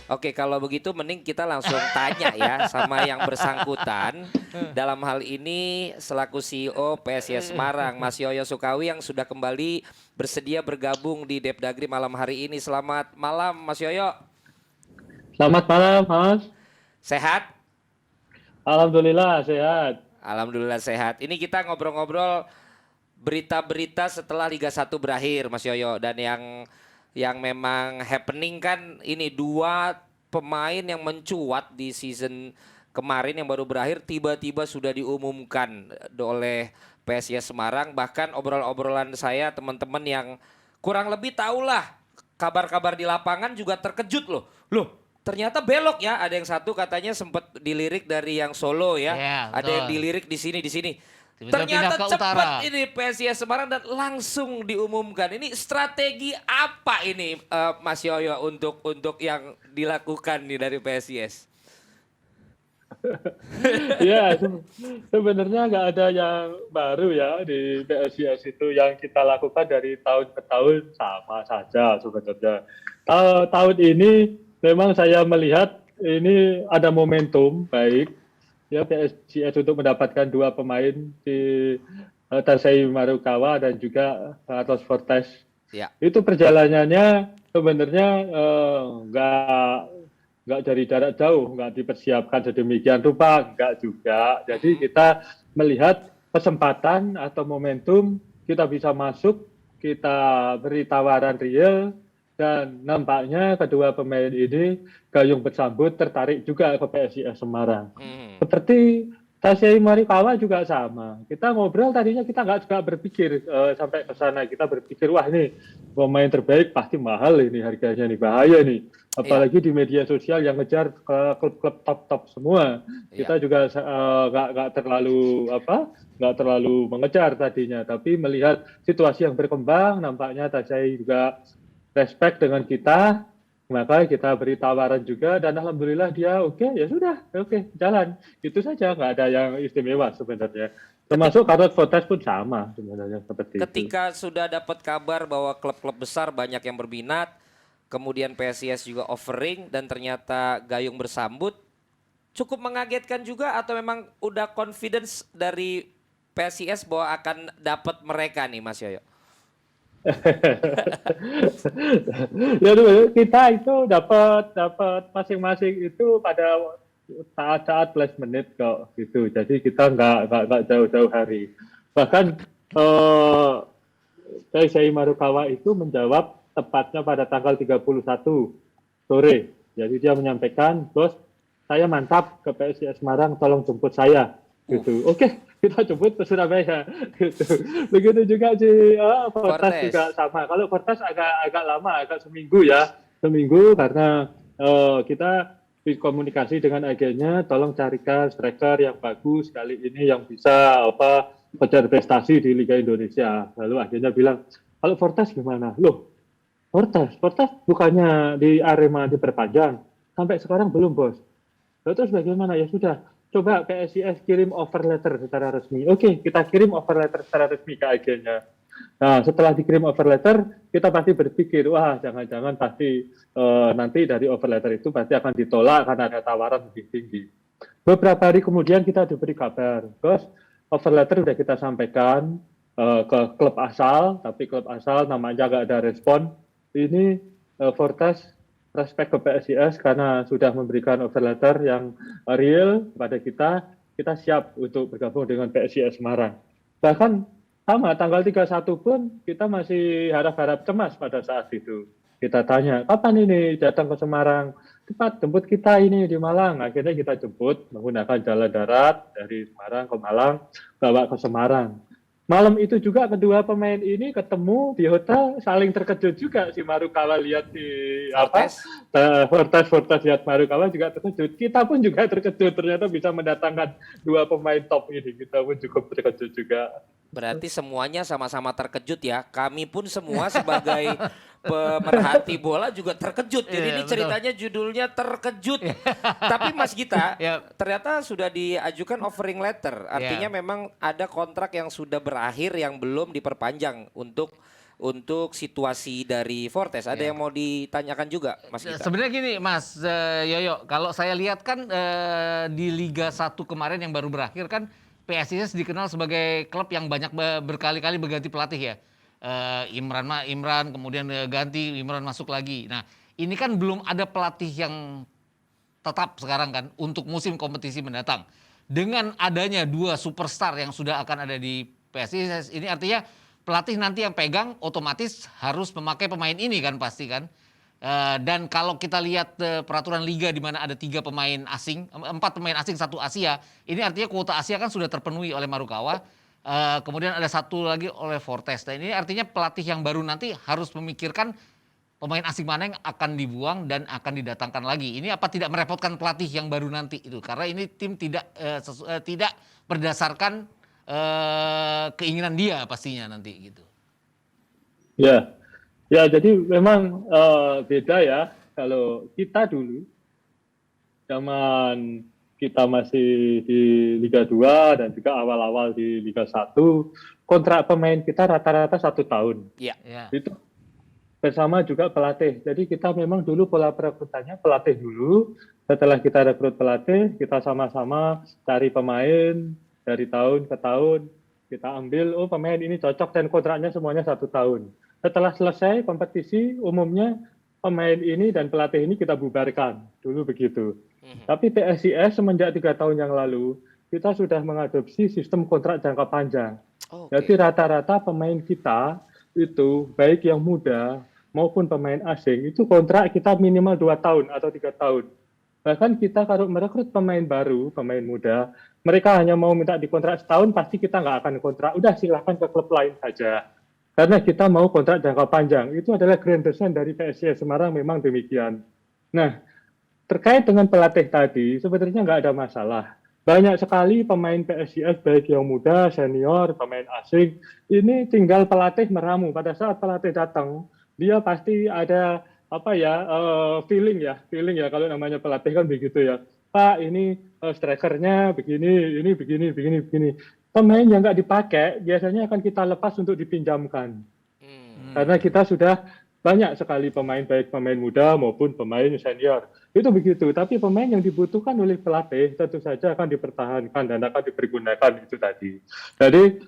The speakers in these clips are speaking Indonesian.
Oke, kalau begitu mending kita langsung tanya ya sama yang bersangkutan. Dalam hal ini selaku CEO PSIS Semarang, Mas Yoyo Sukawi yang sudah kembali bersedia bergabung di Depdagri malam hari ini. Selamat malam Mas Yoyo. Selamat malam, Mas. Sehat? Alhamdulillah sehat. Alhamdulillah sehat. Ini kita ngobrol-ngobrol berita-berita setelah Liga 1 berakhir Mas Yoyo, dan yang memang happening kan ini dua pemain yang mencuat di season kemarin yang baru berakhir tiba-tiba sudah diumumkan oleh PSIS Semarang. Bahkan obrolan-obrolan saya teman-teman yang kurang lebih tahulah kabar-kabar di lapangan juga terkejut loh. Loh, ternyata belok ya. Ada yang satu katanya sempat dilirik dari yang Solo ya. Iya, Ada yang betul. dilirik di sini di sini. Tiba-tiba Ternyata pindah ke cepat utara. ini PSIS Semarang dan langsung diumumkan. Ini strategi apa ini Mas Yoyo untuk yang dilakukan nih dari PSIS? Ya, sebenarnya nggak ada yang baru ya di PSIS itu. Yang kita lakukan dari tahun ke tahun sama saja sebenarnya. Tahun ini memang saya melihat ini ada momentum baik ya PSIS untuk mendapatkan dua pemain di Tarsai Marukawa dan juga Carlos Fortes. Ya. Itu perjalanannya sebenarnya nggak dari jarak jauh, nggak dipersiapkan sedemikian rupa, nggak juga. Jadi kita melihat kesempatan atau momentum kita bisa masuk, kita beri tawaran real, dan nampaknya kedua pemain ini gayung bersambut tertarik juga ke PSIS Semarang. Seperti Tarsai Marikawa juga sama. Kita ngobrol tadinya kita nggak juga berpikir sampai ke sana. Kita berpikir wah ini pemain terbaik pasti mahal ini harganya nih, bahaya nih. Apalagi di media sosial yang ngejar ke klub-klub top-top semua. Kita juga nggak terlalu mengejar tadinya. Tapi melihat situasi yang berkembang, nampaknya Tarsai juga respect dengan kita. Maka kita beri tawaran juga dan alhamdulillah dia oke, ya sudah, oke, jalan. Itu saja, nggak ada yang istimewa sebenarnya. Termasuk Carlos Fortes pun sama sebenarnya seperti Ketika sudah dapat kabar bahwa klub-klub besar banyak yang berminat, kemudian PSIS juga offering dan ternyata gayung bersambut, cukup mengagetkan juga atau memang udah confidence dari PSIS bahwa akan dapat mereka nih Mas Yoyo? Ya kita itu dapat masing-masing itu pada saat-saat last menit kok gitu. Jadi kita nggak jauh-jauh hari. Bahkan Taisei Marukawa itu menjawab tepatnya pada tanggal 31 sore. Jadi dia menyampaikan, bos, saya mantap ke PSIS Semarang, tolong jemput saya. Gitu. Oke, kita jemput ke Surabaya. Gitu. Begitu juga si Fortes juga sama. Kalau Fortes agak lama, agak seminggu ya. Seminggu karena kita komunikasi dengan agennya, tolong carikan striker yang bagus kali ini yang bisa kejar prestasi di Liga Indonesia. Lalu agennya bilang, kalau Fortes gimana? Loh, Fortes bukannya di Arema diperpanjang. Sampai sekarang belum, bos. Lalu terus bagaimana? Ya sudah, coba PSIS kirim offer letter secara resmi. Oke, kita kirim offer letter secara resmi ke agennya. Nah, setelah dikirim offer letter, kita pasti berpikir, wah jangan-jangan pasti nanti dari offer letter itu pasti akan ditolak karena ada tawaran lebih tinggi. Beberapa hari kemudian kita diberi kabar, bos, offer letter sudah kita sampaikan ke klub asal, tapi klub asal namanya nggak ada respon. Ini Fortes respect ke PSIS karena sudah memberikan offer letter yang real kepada kita siap untuk bergabung dengan PSIS Semarang. Bahkan sama, tanggal 31 pun kita masih harap-harap cemas pada saat itu. Kita tanya, kapan ini datang ke Semarang? Cepat, jemput kita ini di Malang. Akhirnya kita jemput menggunakan jalan darat dari Semarang ke Malang, bawa ke Semarang. Malam itu juga kedua pemain ini ketemu di hotel, saling terkejut juga. Si Marukawa lihat si Fortes lihat Marukawa juga terkejut. Kita pun juga terkejut, ternyata bisa mendatangkan dua pemain top ini. Kita pun cukup terkejut juga. Berarti semuanya sama-sama terkejut ya. Kami pun semua sebagai pemerhati bola juga terkejut. Jadi ini ceritanya judulnya terkejut. Tapi Mas Gita, ternyata sudah diajukan offering letter. Artinya memang ada kontrak yang sudah berakhir yang belum diperpanjang untuk untuk situasi dari Fortes. Ada yang mau ditanyakan juga, Mas Gita? Sebenarnya gini Mas Yoyo, kalau saya lihat kan di Liga 1 kemarin yang baru berakhir kan PSIS dikenal sebagai klub yang banyak berkali-kali berganti pelatih ya. Imran kemudian ganti, Imran masuk lagi. Nah, ini kan belum ada pelatih yang tetap sekarang kan untuk musim kompetisi mendatang. Dengan adanya 2 superstar yang sudah akan ada di PSIS, ini artinya pelatih nanti yang pegang otomatis harus memakai pemain ini kan pasti kan. Dan kalau kita lihat peraturan liga di mana ada 3 pemain asing, 4 pemain asing 1 Asia, ini artinya kuota Asia kan sudah terpenuhi oleh Marukawa. Kemudian ada 1 lagi oleh Fortes. Dan ini artinya pelatih yang baru nanti harus memikirkan pemain asing mana yang akan dibuang dan akan didatangkan lagi. Ini apa tidak merepotkan pelatih yang baru nanti itu? Karena ini tim tidak berdasarkan keinginan dia pastinya nanti gitu. Ya, jadi memang beda ya. Kalau kita dulu, zaman kita masih di Liga 2 dan juga awal-awal di Liga 1, kontrak pemain kita rata-rata 1 tahun. Iya. Itu bersama juga pelatih. Jadi kita memang dulu pola perekrutannya pelatih dulu. Setelah kita rekrut pelatih, kita sama-sama cari pemain dari tahun ke tahun. Kita ambil, pemain ini cocok dan kontraknya semuanya 1 tahun. Setelah selesai kompetisi, umumnya pemain ini dan pelatih ini kita bubarkan. Dulu begitu. Tapi PSIS semenjak 3 tahun yang lalu, kita sudah mengadopsi sistem kontrak jangka panjang. Jadi rata-rata pemain kita itu, baik yang muda maupun pemain asing, itu kontrak kita minimal 2 tahun atau 3 tahun. Bahkan kita kalau merekrut pemain baru, pemain muda, mereka hanya mau minta dikontrak setahun, pasti kita nggak akan kontrak. Udah silahkan ke klub lain saja. Karena kita mau kontrak jangka panjang. Itu adalah grand design dari PSIS Semarang memang demikian. Nah, terkait dengan pelatih tadi, sebenarnya nggak ada masalah. Banyak sekali pemain PSIS, baik yang muda, senior, pemain asing, ini tinggal pelatih meramu. Pada saat pelatih datang, dia pasti ada feeling ya kalau namanya pelatih kan begitu ya. Pak, ini strikernya begini, ini begini. Pemain yang nggak dipakai biasanya akan kita lepas untuk dipinjamkan. Karena kita sudah banyak sekali pemain, baik pemain muda maupun pemain senior. Itu begitu. Tapi pemain yang dibutuhkan oleh pelatih tentu saja akan dipertahankan dan akan dipergunakan itu tadi. Jadi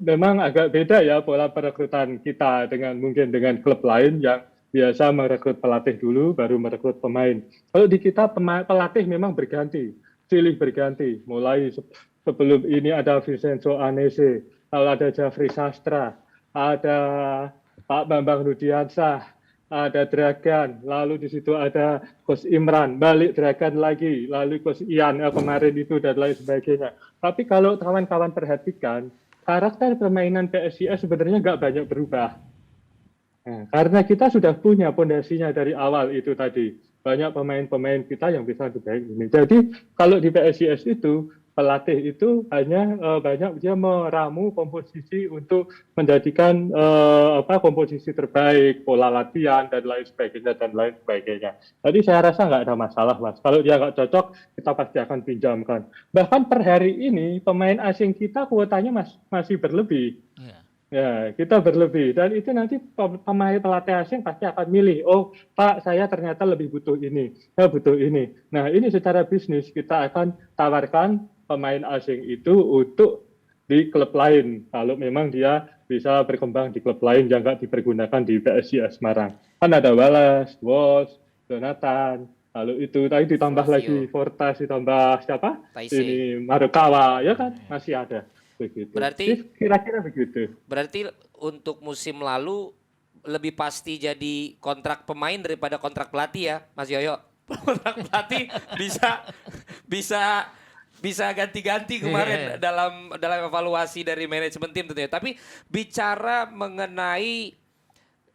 memang agak beda ya pola perekrutan kita mungkin dengan klub lain yang biasa merekrut pelatih dulu, baru merekrut pemain. Kalau di kita pelatih memang berganti, silih berganti. Mulai sebelum ini ada Vincenzo Anese, lalu ada Jafri Sastra, ada Pak Bambang Rudiansah, ada Dragan, lalu di situ ada Coach Imran, balik Dragan lagi, lalu Coach Ian kemarin itu dan lain sebagainya. Tapi kalau kawan-kawan perhatikan, karakter permainan PSIS sebenarnya nggak banyak berubah. Nah, karena kita sudah punya pondasinya dari awal itu tadi. Banyak pemain-pemain kita yang bisa terbaik ini. Jadi kalau di PSIS itu, pelatih itu hanya banyak dia meramu komposisi untuk menjadikan komposisi terbaik, pola latihan, dan lain sebagainya. Jadi saya rasa nggak ada masalah, Mas. Kalau dia nggak cocok, kita pasti akan pinjamkan. Bahkan per hari ini, pemain asing kita kuotanya masih berlebih. Ya, kita berlebih dan itu nanti pemain pelatih asing pasti akan milih, oh Pak saya ternyata lebih butuh ini, saya butuh ini. Nah ini secara bisnis kita akan tawarkan pemain asing itu untuk di klub lain kalau memang dia bisa berkembang di klub lain yang nggak dipergunakan di PSIS Semarang. Kan ada Wallace, Wos, Jonathan, lalu itu tadi ditambah lagi Fortas, ditambah siapa? Ini Marukawa, ya kan masih ada. Begitu. Berarti kira-kira begitu. Berarti untuk musim lalu lebih pasti jadi kontrak pemain daripada kontrak pelatih ya, Mas Yoyo. Kontrak pelatih bisa ganti-ganti kemarin dalam evaluasi dari manajemen tim tentunya. Tapi bicara mengenai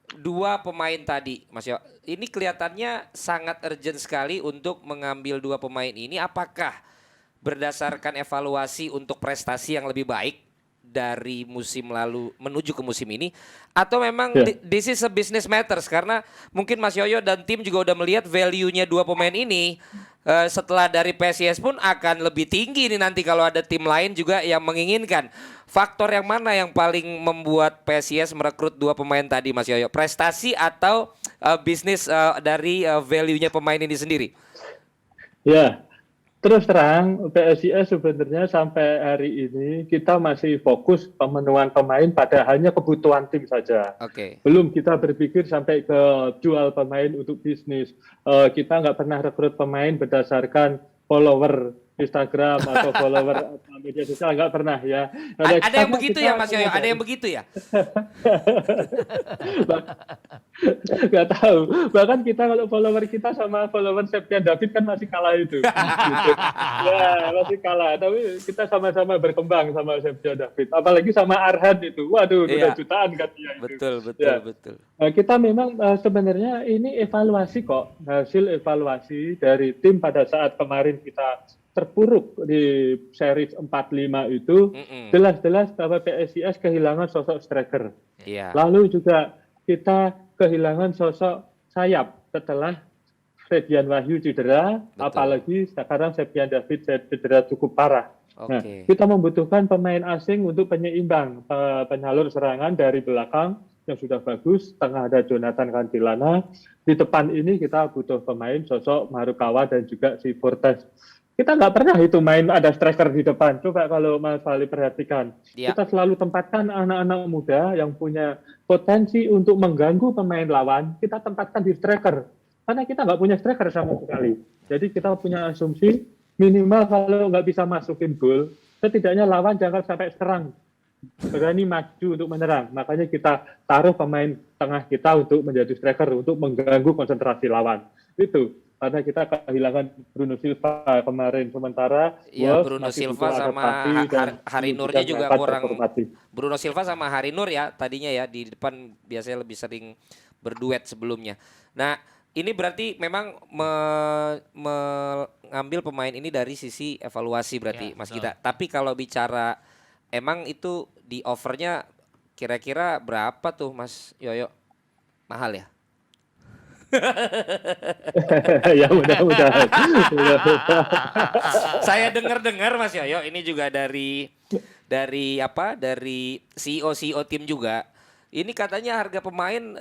2 pemain tadi, Mas Yoyo, ini kelihatannya sangat urgent sekali untuk mengambil 2 pemain ini. Apakah berdasarkan evaluasi untuk prestasi yang lebih baik dari musim lalu menuju ke musim ini, atau memang this is a business matters karena mungkin Mas Yoyo dan tim juga udah melihat value-nya 2 pemain ini setelah dari PSIS pun akan lebih tinggi nih nanti kalau ada tim lain juga yang menginginkan. Faktor yang mana yang paling membuat PSIS merekrut 2 pemain tadi Mas Yoyo? Prestasi atau bisnis dari value-nya pemain ini sendiri? Ya, terus terang PSIS sebenarnya sampai hari ini kita masih fokus pemenuhan pemain pada hanya kebutuhan tim saja. Oke. Belum kita berpikir sampai ke jual pemain untuk bisnis. Kita nggak pernah rekrut pemain berdasarkan follower Instagram atau follower media sosial, nggak pernah ya. Ada yang begitu ya Mas Yoyo? Ada yang begitu ya? Nggak tahu. Bahkan kita kalau follower kita sama follower Septian David kan masih kalah itu. Gitu. Ya masih kalah. Tapi kita sama-sama berkembang sama Septian David. Apalagi sama Arhan itu. Waduh, Iya. udah jutaan kan dia itu. Betul. Ya. Betul. Kita memang sebenarnya ini evaluasi kok, hasil evaluasi dari tim pada saat kemarin kita terpuruk di series 45 itu, jelas-jelas bahwa PSIS kehilangan sosok striker. Iya. Lalu juga kita kehilangan sosok sayap setelah Fredian Wahyu cedera, Betul. apalagi sekarang Septian David cedera cukup parah. Nah, Oke. kita membutuhkan pemain asing untuk penyeimbang, penyalur serangan dari belakang yang sudah bagus, tengah ada Jonathan Cantilana, di depan ini kita butuh pemain sosok Marukawa dan juga si Fortes. Kita nggak pernah itu main ada striker di depan. Coba kalau Mas Fali perhatikan, Ya. kita selalu tempatkan anak-anak muda yang punya potensi untuk mengganggu pemain lawan, kita tempatkan di striker. Karena kita nggak punya striker sama sekali. Jadi kita punya asumsi minimal kalau nggak bisa masukin gol, setidaknya lawan jangan sampai serang. Berani maju untuk menyerang. Makanya kita taruh pemain tengah kita untuk menjadi striker, untuk mengganggu konsentrasi lawan. Itu. Karena kita kehilangan Bruno Silva kemarin. Sementara Iya, Wolves Bruno masih Silva butuh sama adaptasi dan Hari Nurnya juga dapat kurang. terhormati. Bruno Silva sama Hari Nur ya tadinya ya di depan biasanya lebih sering berduet sebelumnya. Nah, ini berarti memang mengambil pemain ini dari sisi evaluasi berarti Ya, Mas betul. Gita. Tapi kalau bicara emang itu di offernya kira-kira berapa tuh Mas Yoyo? Mahal ya? Ya mudah-mudahan. Saya dengar-dengar Mas Yoyo ini juga dari apa? Dari CEO tim juga. Ini katanya harga pemain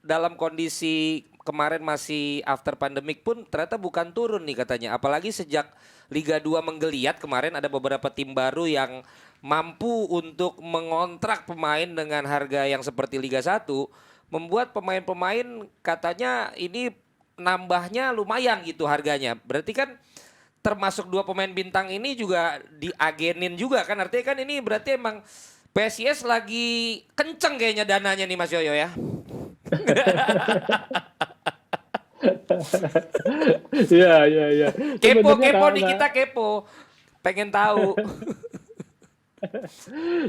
dalam kondisi kemarin masih after pandemic pun ternyata bukan turun nih katanya. Apalagi sejak Liga 2 menggeliat kemarin ada beberapa tim baru yang mampu untuk mengontrak pemain dengan harga yang seperti Liga 1, membuat pemain-pemain katanya ini nambahnya lumayan gitu harganya. Berarti kan termasuk 2 pemain bintang ini juga diagenin juga kan, artinya kan ini berarti emang PSIS lagi kenceng kayaknya dananya nih Mas Yoyo ya. Iya. Kepo Sebenarnya nih kita kepo. Pengen tahu.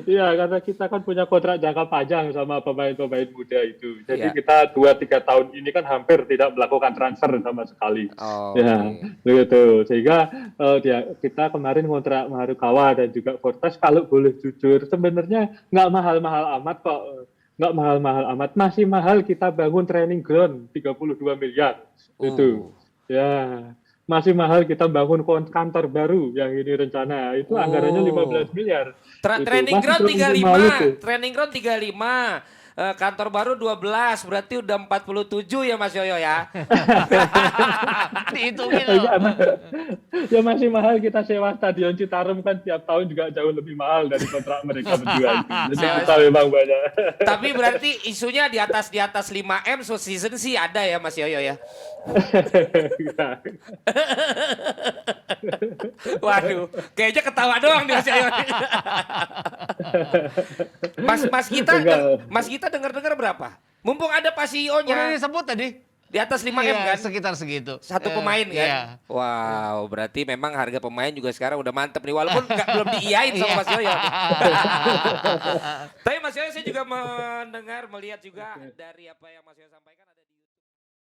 Iya, karena kita kan punya kontrak jangka panjang sama pemain-pemain muda itu. Jadi Iya. kita 2-3 tahun ini kan hampir tidak melakukan transfer sama sekali. Oh, Ya, oke. begitu. Sehingga kita kemarin kontrak Marukawa dan juga Fortes, kalau boleh jujur, sebenarnya nggak mahal-mahal amat kok. Nggak mahal-mahal amat. Masih mahal kita bangun training ground 32 miliar. Itu. Ya. Masih mahal kita bangun kantor baru yang ini rencana. Itu anggarannya 15 miliar. Itu. Training Masih ground belum mahal itu. 35. Training ground 35. Kantor baru 12, berarti udah 47 ya Mas Yoyo ya. Dihitungin Ya, loh. ya masih mahal kita sewa stadion Citarum kan tiap tahun juga jauh lebih mahal dari kontrak mereka berdua itu. Jadi kita memang banyak. Tapi berarti isunya di atas 5M so season sih ada ya Mas Yoyo ya. Waduh, kayaknya ketawa doang nih Mas Yoyo. Mas kita dengar-dengar berapa? Mumpung ada Pak Udah CEO-nya disebut tadi. di atas 5M Iya, kan? sekitar segitu. Satu pemain kan? Iya. Wow, berarti memang harga pemain juga sekarang udah mantep nih. Walaupun belum diiyain sama Mas Yoyo. Tapi Mas Yoyo saya juga mendengar, melihat juga dari apa yang Mas Yoyo sampaikan.